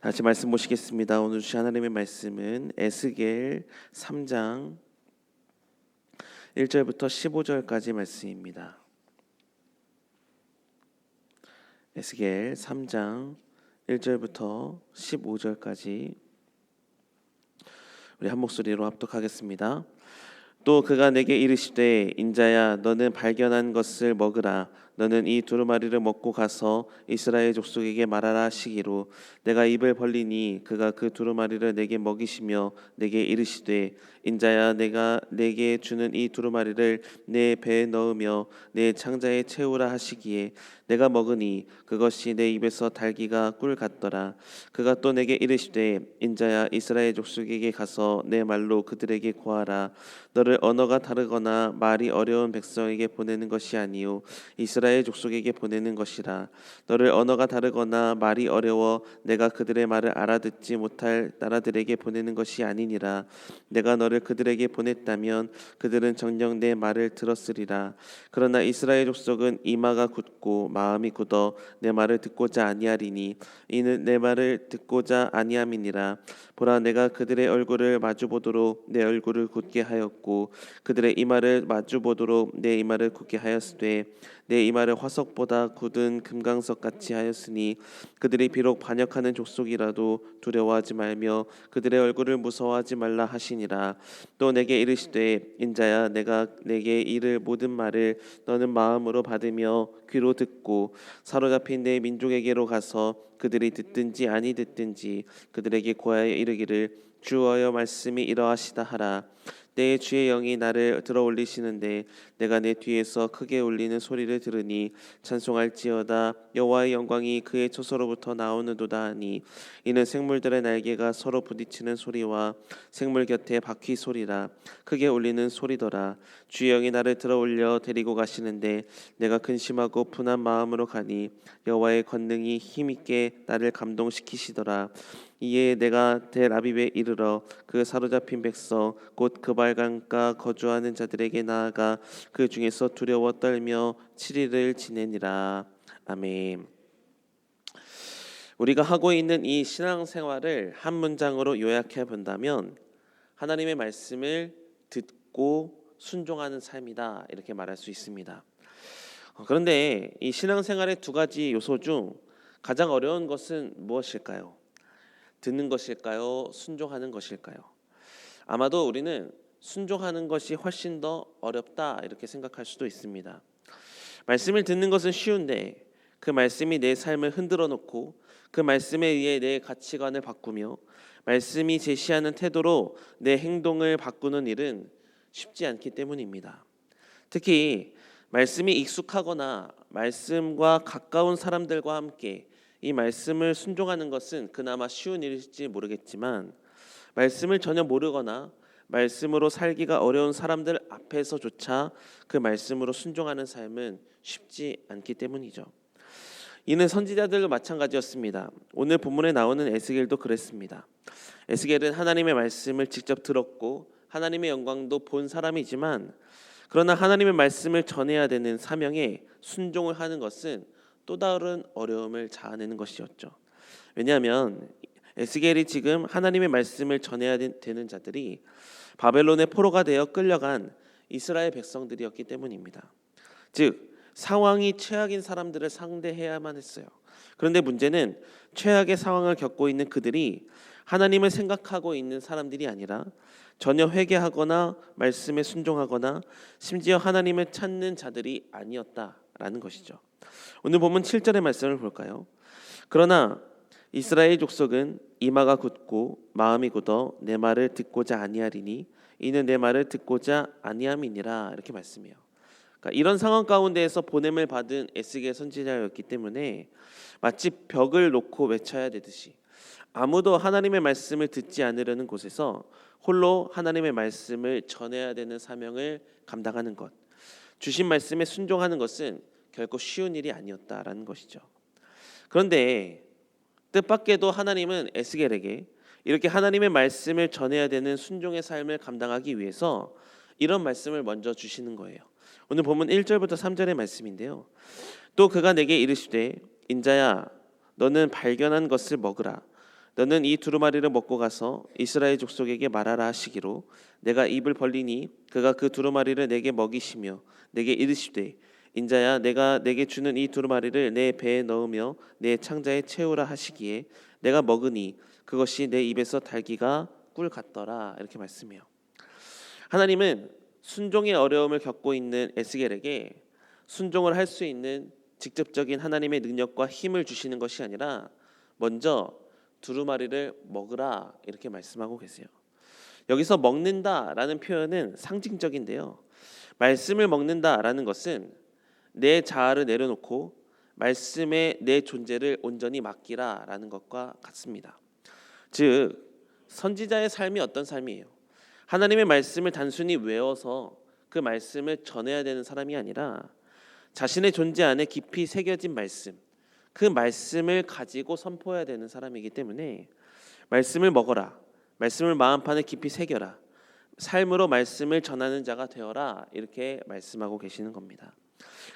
다시 말씀 보시겠습니다. 오늘 주신 하나님의 말씀은 에스겔 3장 1절부터 15절까지 말씀입니다. 에스겔 3장 1절부터 15절까지 우리 한 목소리로 합독하겠습니다. 또 그가 내게 이르시되 인자야 너는 발견한 것을 먹으라. 너는 이 두루마리를 먹고 가서 이스라엘 족속에게 말하라 하시기로 내가 입을 벌리니 그가 그 두루마리를 내게 먹이시며 내게 이르시되 인자야 내가 내게 주는 이 두루마리를 내 배에 넣으며 내 창자에 채우라 하시기에 내가 먹으니 그것이 내 입에서 달기가 꿀 같더라. 그가 또 내게 이르시되 인자야 이스라엘 족속에게 가서 내 말로 그들에게 고하라. 너를 언어가 다르거나 말이 어려운 백성에게 보내는 것이 아니요 이스라엘 족속에게 보내는 것이라. 너를 언어가 다르거나 말이 어려워 내가 그들의 말을 알아듣지 못할 나라들에게 보내는 것이 아니니라. 내가 너를 그들에게 보냈다면 그들은 정녕 내 말을 들었으리라. 그러나 이스라엘 족속은 이마가 굳고 마음이 굳어 내 말을 듣고자 아니하리니 이는 내 말을 듣고자 아니함이니라. 보라 내가 그들의 얼굴을 마주보도록 내 얼굴을 굳게 하였고 그들의 이마를 마주보도록 내 이마를 굳게 하였으되 내 이마를 화석보다 굳은 금강석 같이 하였으니 그들이 비록 반역하는 족속이라도 두려워하지 말며 그들의 얼굴을 무서워하지 말라 하시니라. 또 내게 이르시되 인자야 내가 내게 이를 모든 말을 너는 마음으로 받으며 귀로 듣고 사로잡힌 내 민족에게로 가서 그들이 듣든지 아니 듣든지 그들에게 고하여 이르기를 주여 말씀이 이러하시다 하라. 내 주의 영이 나를 들어 올리시는데 내가 내 뒤에서 크게 울리는 소리를 들으니 찬송할지어다 여호와의 영광이 그의 처소로부터 나오는도다 하니 이는 생물들의 날개가 서로 부딪히는 소리와 생물 곁에 바퀴 소리라. 크게 울리는 소리더라. 주의 영이 나를 들어 올려 데리고 가시는데 내가 근심하고 분한 마음으로 가니 여호와의 권능이 힘있게 나를 감동시키시더라. 이에 내가 델아비브에 이르러 그 사로잡힌 백성 곧 그발강가 거주하는 자들에게 나아가 그 중에서 두려워 떨며 7일을 지내니라. 아멘. 우리가 하고 있는 이 신앙생활을 한 문장으로 요약해 본다면 하나님의 말씀을 듣고 순종하는 삶이다 이렇게 말할 수 있습니다. 그런데 이 신앙생활의 두 가지 요소 중 가장 어려운 것은 무엇일까요? 듣는 것일까요? 순종하는 것일까요? 아마도 우리는 순종하는 것이 훨씬 더 어렵다 이렇게 생각할 수도 있습니다. 말씀을 듣는 것은 쉬운데 그 말씀이 내 삶을 흔들어 놓고 그 말씀에 의해 내 가치관을 바꾸며 말씀이 제시하는 태도로 내 행동을 바꾸는 일은 쉽지 않기 때문입니다. 특히 말씀이 익숙하거나 말씀과 가까운 사람들과 함께 이 말씀을 순종하는 것은 그나마 쉬운 일일지 모르겠지만 말씀을 전혀 모르거나 말씀으로 살기가 어려운 사람들 앞에서조차 그 말씀으로 순종하는 삶은 쉽지 않기 때문이죠. 이는 선지자들도 마찬가지였습니다. 오늘 본문에 나오는 에스겔도 그랬습니다. 에스겔은 하나님의 말씀을 직접 들었고 하나님의 영광도 본 사람이지만 그러나 하나님의 말씀을 전해야 되는 사명에 순종을 하는 것은 또 다른 어려움을 자아내는 것이었죠. 왜냐하면 에스겔이 지금 하나님의 말씀을 전해야 되는 자들이 바벨론의 포로가 되어 끌려간 이스라엘 백성들이었기 때문입니다. 즉 상황이 최악인 사람들을 상대해야만 했어요. 그런데 문제는 최악의 상황을 겪고 있는 그들이 하나님을 생각하고 있는 사람들이 아니라 전혀 회개하거나 말씀에 순종하거나 심지어 하나님을 찾는 자들이 아니었다라는 것이죠. 오늘 보면 7절의 말씀을 볼까요? 그러나 이스라엘 족속은 이마가 굳고 마음이 굳어 내 말을 듣고자 아니하리니 이는 내 말을 듣고자 아니함이니라 이렇게 말씀해요. 그러니까 이런 상황 가운데에서 보냄을 받은 에스겔 선지자였기 때문에 마치 벽을 놓고 외쳐야 되듯이 아무도 하나님의 말씀을 듣지 않으려는 곳에서 홀로 하나님의 말씀을 전해야 되는 사명을 감당하는 것, 주신 말씀에 순종하는 것은 결코 쉬운 일이 아니었다라는 것이죠. 그런데 뜻밖에도 하나님은 에스겔에게 이렇게 하나님의 말씀을 전해야 되는 순종의 삶을 감당하기 위해서 이런 말씀을 먼저 주시는 거예요. 오늘 보면 1절부터 3절의 말씀인데요. 또 그가 내게 이르시되 인자야 너는 발견한 것을 먹으라. 너는 이 두루마리를 먹고 가서 이스라엘 족속에게 말하라 하시기로 내가 입을 벌리니 그가 그 두루마리를 내게 먹이시며 내게 이르시되 인자야 내가 내게 주는 이 두루마리를 내 배에 넣으며 내 창자에 채우라 하시기에 내가 먹으니 그것이 내 입에서 달기가 꿀 같더라. 이렇게 말씀해요. 하나님은 순종의 어려움을 겪고 있는 에스겔에게 순종을 할 수 있는 직접적인 하나님의 능력과 힘을 주시는 것이 아니라 먼저 두루마리를 먹으라 이렇게 말씀하고 계세요. 여기서 먹는다라는 표현은 상징적인데요. 말씀을 먹는다라는 것은 내 자아를 내려놓고 말씀에 내 존재를 온전히 맡기라라는 것과 같습니다. 즉 선지자의 삶이 어떤 삶이에요? 하나님의 말씀을 단순히 외워서 그 말씀을 전해야 되는 사람이 아니라 자신의 존재 안에 깊이 새겨진 말씀, 그 말씀을 가지고 선포해야 되는 사람이기 때문에 말씀을 먹어라, 말씀을 마음판에 깊이 새겨라, 삶으로 말씀을 전하는 자가 되어라 이렇게 말씀하고 계시는 겁니다.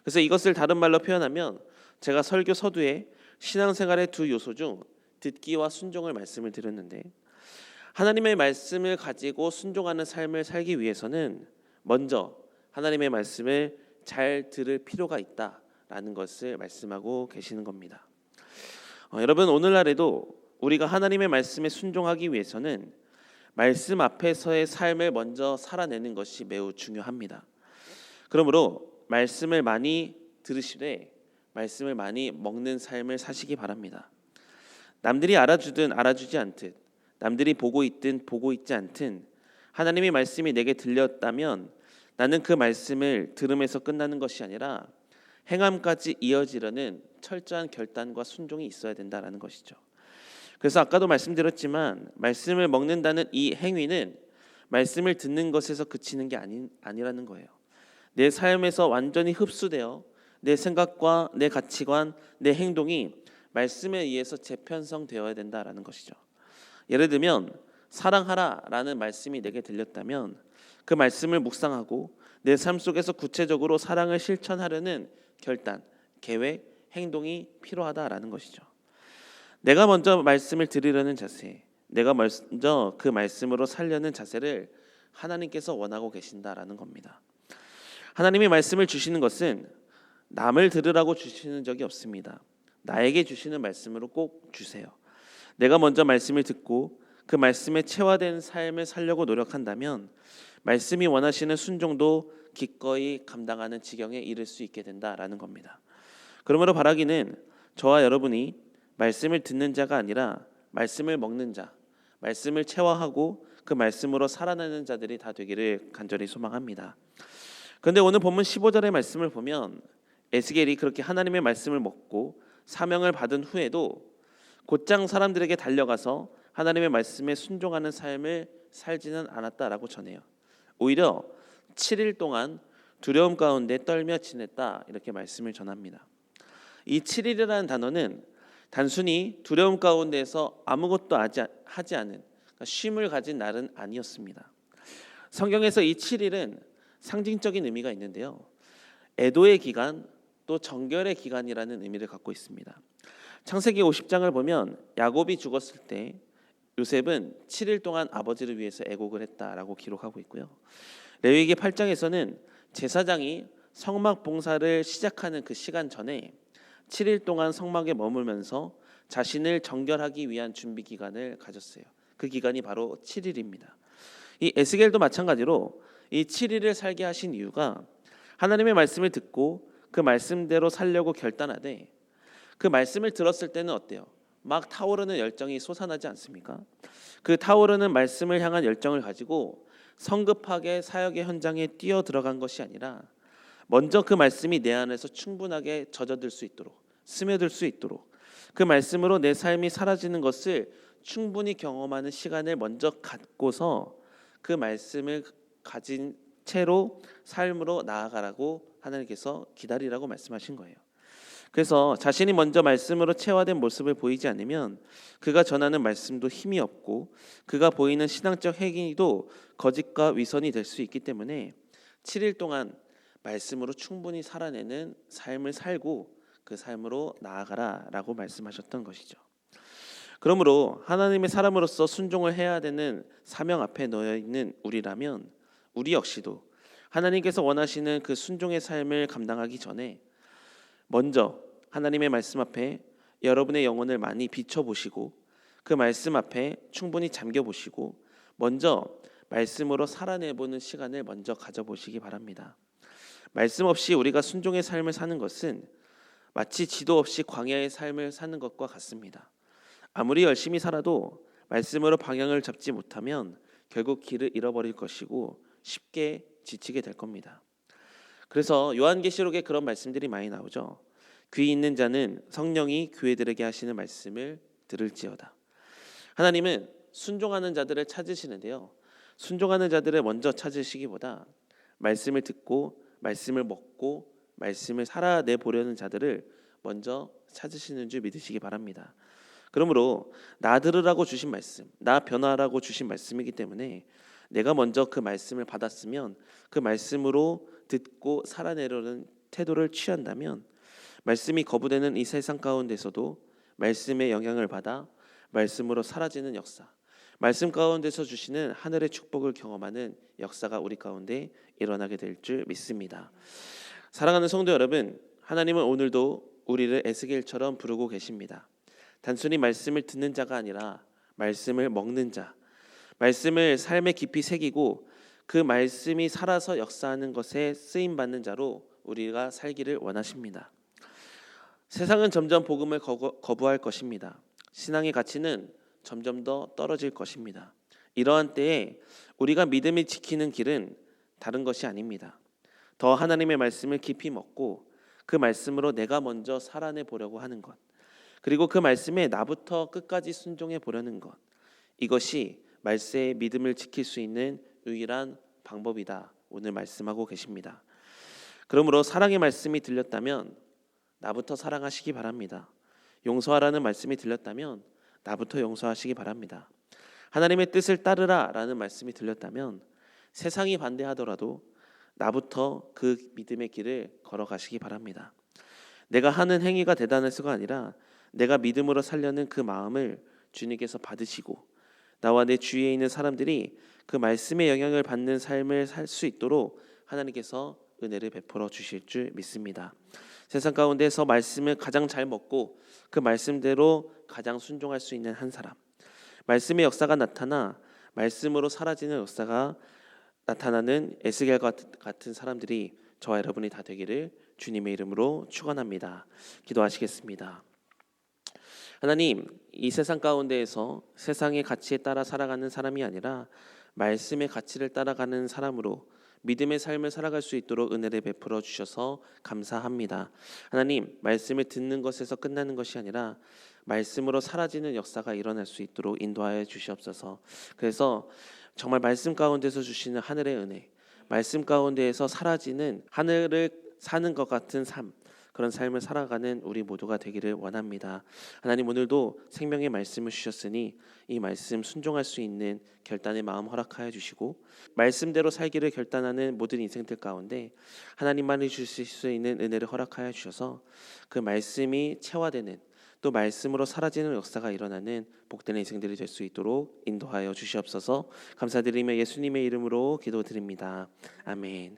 그래서 이것을 다른 말로 표현하면 제가 설교 서두에 신앙생활의 두 요소 중 듣기와 순종을 말씀을 드렸는데 하나님의 말씀을 가지고 순종하는 삶을 살기 위해서는 먼저 하나님의 말씀을 잘 들을 필요가 있다라는 것을 말씀하고 계시는 겁니다. 여러분 오늘날에도 우리가 하나님의 말씀에 순종하기 위해서는 말씀 앞에서의 삶을 먼저 살아내는 것이 매우 중요합니다. 그러므로 말씀을 많이 들으시되 말씀을 많이 먹는 삶을 사시기 바랍니다. 남들이 알아주든 알아주지 않든 남들이 보고 있든 보고 있지 않든 하나님의 말씀이 내게 들렸다면 나는 그 말씀을 들음에서 끝나는 것이 아니라 행함까지 이어지려는 철저한 결단과 순종이 있어야 된다라는 것이죠. 그래서 아까도 말씀드렸지만 말씀을 먹는다는 이 행위는 말씀을 듣는 것에서 그치는 게 아니라는 거예요. 내 삶에서 완전히 흡수되어 내 생각과 내 가치관, 내 행동이 말씀에 의해서 재편성되어야 된다라는 것이죠. 예를 들면 사랑하라라는 말씀이 내게 들렸다면 그 말씀을 묵상하고 내 삶 속에서 구체적으로 사랑을 실천하려는 결단, 계획, 행동이 필요하다라는 것이죠. 내가 먼저 말씀을 들으려는 자세, 내가 먼저 그 말씀으로 살려는 자세를 하나님께서 원하고 계신다라는 겁니다. 하나님이 말씀을 주시는 것은 남을 들으라고 주시는 적이 없습니다. 나에게 주시는 말씀으로 꼭 주세요. 내가 먼저 말씀을 듣고 그 말씀에 체화된 삶을 살려고 노력한다면 말씀이 원하시는 순종도 기꺼이 감당하는 지경에 이를 수 있게 된다라는 겁니다. 그러므로 바라기는 저와 여러분이 말씀을 듣는 자가 아니라 말씀을 먹는 자, 말씀을 체화하고 그 말씀으로 살아내는 자들이 다 되기를 간절히 소망합니다. 그런데 오늘 본문 15절의 말씀을 보면 에스겔이 그렇게 하나님의 말씀을 먹고 사명을 받은 후에도 곧장 사람들에게 달려가서 하나님의 말씀에 순종하는 삶을 살지는 않았다라고 전해요. 오히려 7일 동안 두려움 가운데 떨며 지냈다 이렇게 말씀을 전합니다. 이 7일이라는 단어는 단순히 두려움 가운데서 아무것도 하지 않은 그러니까 쉼을 가진 날은 아니었습니다. 성경에서 이 7일은 상징적인 의미가 있는데요. 애도의 기간 또 정결의 기간이라는 의미를 갖고 있습니다. 창세기 50장을 보면 야곱이 죽었을 때 요셉은 7일 동안 아버지를 위해서 애곡을 했다라고 기록하고 있고요. 레위기 8장에서는 제사장이 성막 봉사를 시작하는 그 시간 전에 7일 동안 성막에 머물면서 자신을 정결하기 위한 준비 기간을 가졌어요. 그 기간이 바로 7일입니다. 이 에스겔도 마찬가지로 이 7일을 살게 하신 이유가 하나님의 말씀을 듣고 그 말씀대로 살려고 결단하되 그 말씀을 들었을 때는 어때요? 막 타오르는 열정이 솟아나지 않습니까? 그 타오르는 말씀을 향한 열정을 가지고 성급하게 사역의 현장에 뛰어 들어간 것이 아니라 먼저 그 말씀이 내 안에서 충분하게 젖어들 수 있도록 스며들 수 있도록 그 말씀으로 내 삶이 사라지는 것을 충분히 경험하는 시간을 먼저 갖고서 그 말씀을 가진 채로 삶으로 나아가라고 하나님께서 기다리라고 말씀하신 거예요. 그래서 자신이 먼저 말씀으로 체화된 모습을 보이지 않으면 그가 전하는 말씀도 힘이 없고 그가 보이는 신앙적 행위도 거짓과 위선이 될 수 있기 때문에 7일 동안 말씀으로 충분히 살아내는 삶을 살고 그 삶으로 나아가라라고 말씀하셨던 것이죠. 그러므로 하나님의 사람으로서 순종을 해야 되는 사명 앞에 놓여 있는 우리라면 우리 역시도 하나님께서 원하시는 그 순종의 삶을 감당하기 전에 먼저 하나님의 말씀 앞에 여러분의 영혼을 많이 비춰보시고 그 말씀 앞에 충분히 잠겨보시고 먼저 말씀으로 살아내보는 시간을 먼저 가져보시기 바랍니다. 말씀 없이 우리가 순종의 삶을 사는 것은 마치 지도 없이 광야의 삶을 사는 것과 같습니다. 아무리 열심히 살아도 말씀으로 방향을 잡지 못하면 결국 길을 잃어버릴 것이고 쉽게 지치게 될 겁니다. 그래서 요한계시록에 그런 말씀들이 많이 나오죠. 귀 있는 자는 성령이 교회들에게 하시는 말씀을 들을지어다. 하나님은 순종하는 자들을 찾으시는데요. 순종하는 자들을 먼저 찾으시기보다 말씀을 듣고 말씀을 먹고 말씀을 살아내 보려는 자들을 먼저 찾으시는 줄 믿으시기 바랍니다. 그러므로 나 들으라고 주신 말씀, 나 변화라고 주신 말씀이기 때문에 내가 먼저 그 말씀을 받았으면 그 말씀으로 듣고 살아내려는 태도를 취한다면 말씀이 거부되는 이 세상 가운데서도 말씀의 영향을 받아 말씀으로 사라지는 역사, 말씀 가운데서 주시는 하늘의 축복을 경험하는 역사가 우리 가운데 일어나게 될 줄 믿습니다. 사랑하는 성도 여러분, 하나님은 오늘도 우리를 에스겔처럼 부르고 계십니다. 단순히 말씀을 듣는 자가 아니라 말씀을 먹는 자, 말씀을 삶에 깊이 새기고 그 말씀이 살아서 역사하는 것에 쓰임받는 자로 우리가 살기를 원하십니다. 세상은 점점 복음을 거부할 것입니다. 신앙의 가치는 점점 더 떨어질 것입니다. 이러한 때에 우리가 믿음을 지키는 길은 다른 것이 아닙니다. 더 하나님의 말씀을 깊이 먹고 그 말씀으로 내가 먼저 살아내 보려고 하는 것, 그리고 그 말씀에 나부터 끝까지 순종해 보려는 것, 이것이 말세의 믿음을 지킬 수 있는 유일한 방법이다 오늘 말씀하고 계십니다. 그러므로 사랑의 말씀이 들렸다면 나부터 사랑하시기 바랍니다. 용서하라는 말씀이 들렸다면 나부터 용서하시기 바랍니다. 하나님의 뜻을 따르라 라는 말씀이 들렸다면 세상이 반대하더라도 나부터 그 믿음의 길을 걸어가시기 바랍니다. 내가 하는 행위가 대단해서가 아니라 내가 믿음으로 살려는 그 마음을 주님께서 받으시고 나와 내 주위에 있는 사람들이 그 말씀의 영향을 받는 삶을 살 수 있도록 하나님께서 은혜를 베풀어 주실 줄 믿습니다. 세상 가운데서 말씀을 가장 잘 먹고 그 말씀대로 가장 순종할 수 있는 한 사람, 말씀의 역사가 나타나 말씀으로 사라지는 역사가 나타나는 에스겔 같은 사람들이 저와 여러분이 다 되기를 주님의 이름으로 축원합니다. 기도하시겠습니다. 하나님, 이 세상 가운데에서 세상의 가치에 따라 살아가는 사람이 아니라 말씀의 가치를 따라가는 사람으로 믿음의 삶을 살아갈 수 있도록 은혜를 베풀어 주셔서 감사합니다. 하나님, 말씀을 듣는 것에서 끝나는 것이 아니라 말씀으로 사라지는 역사가 일어날 수 있도록 인도하여 주시옵소서. 그래서 정말 말씀 가운데서 주시는 하늘의 은혜, 말씀 가운데에서 사라지는 하늘을 사는 것 같은 삶, 그런 삶을 살아가는 우리 모두가 되기를 원합니다. 하나님, 오늘도 생명의 말씀을 주셨으니 이 말씀 순종할 수 있는 결단의 마음 허락하여 주시고 말씀대로 살기를 결단하는 모든 인생들 가운데 하나님만이 주실 수 있는 은혜를 허락하여 주셔서 그 말씀이 체화되는 또 말씀으로 사라지는 역사가 일어나는 복된 인생들이 될 수 있도록 인도하여 주시옵소서. 감사드리며 예수님의 이름으로 기도드립니다. 아멘.